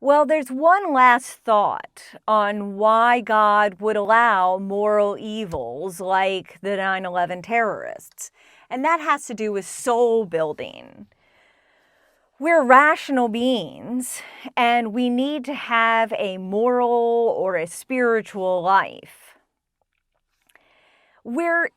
Well, there's one last thought on why God would allow moral evils like the 9/11 terrorists, and that has to do with soul building. We're rational beings, and we need to have a moral or a spiritual life. We're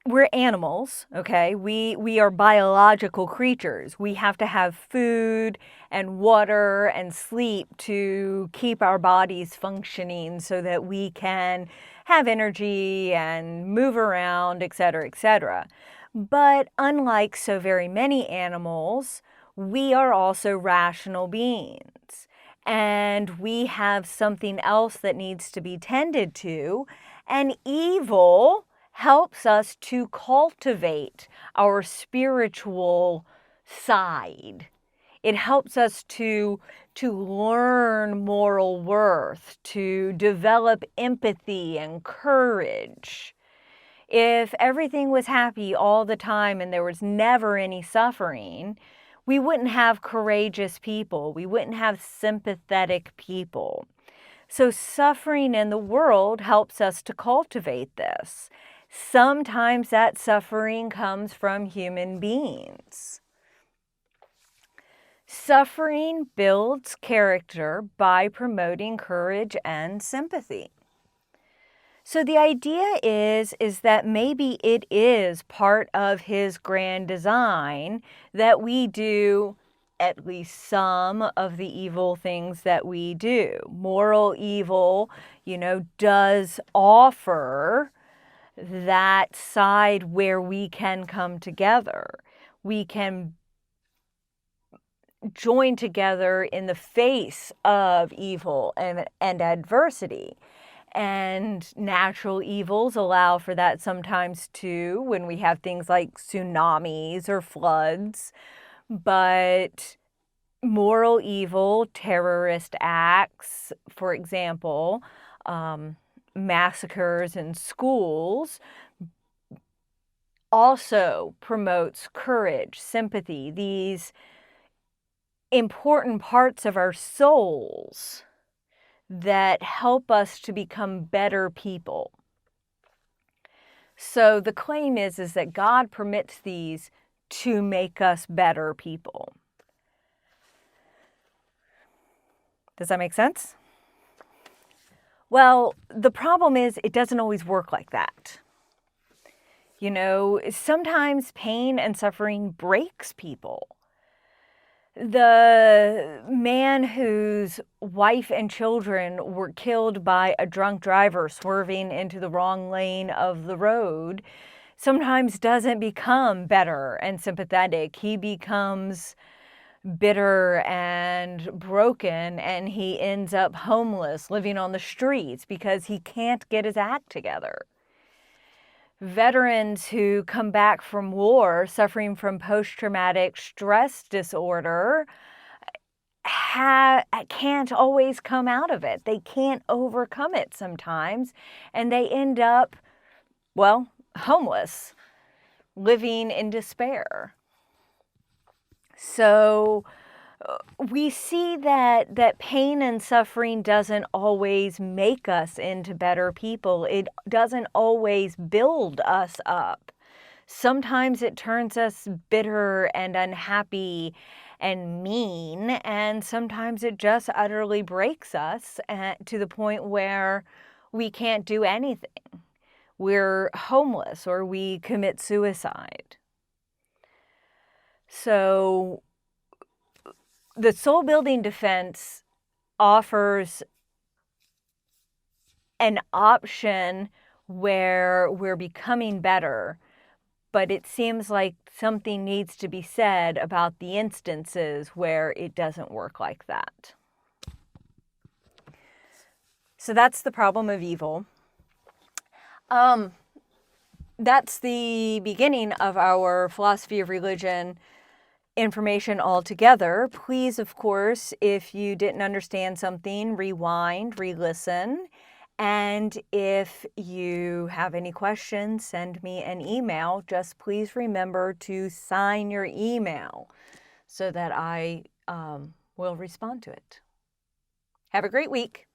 we're animals, okay? We are biological creatures. We have to have food and water and sleep to keep our bodies functioning so that we can have energy and move around, etc., etc. But unlike so very many animals, we are also rational beings. And we have something else that needs to be tended to, and evil helps us to cultivate our spiritual side. It helps us to learn moral worth, to develop empathy and courage. If everything was happy all the time and there was never any suffering, we wouldn't have courageous people. We wouldn't have sympathetic people. So suffering in the world helps us to cultivate this. Sometimes that suffering comes from human beings. Suffering builds character by promoting courage and sympathy. So the idea is that maybe it is part of his grand design that we do at least some of the evil things that we do. Moral evil, does offer that side where we can come together. We can join together in the face of evil and adversity. And natural evils allow for that sometimes too, when we have things like tsunamis or floods. But moral evil, terrorist acts, for example, massacres in schools, also promotes courage, sympathy, these important parts of our souls that help us to become better people. So the claim is that God permits these to make us better people. Does that make sense? Well, the problem is it doesn't always work like that. Sometimes pain and suffering breaks people. The man whose wife and children were killed by a drunk driver swerving into the wrong lane of the road sometimes doesn't become better and sympathetic. He becomes bitter and broken, and he ends up homeless, living on the streets because he can't get his act together. Veterans who come back from war suffering from post-traumatic stress disorder can't always come out of it. They can't overcome it sometimes, and they end up, homeless, living in despair. So we see that pain and suffering doesn't always make us into better people. It doesn't always build us up. Sometimes it turns us bitter and unhappy and mean, and sometimes it just utterly breaks us to the point where we can't do anything. We're homeless or we commit suicide. So the soul building defense offers an option where we're becoming better, but it seems like something needs to be said about the instances where it doesn't work like that. So that's the problem of evil. That's the beginning of our philosophy of religion information altogether. Please, of course, if you didn't understand something, rewind, re-listen. And if you have any questions, send me an email. Just please remember to sign your email so that I will respond to it. Have a great week.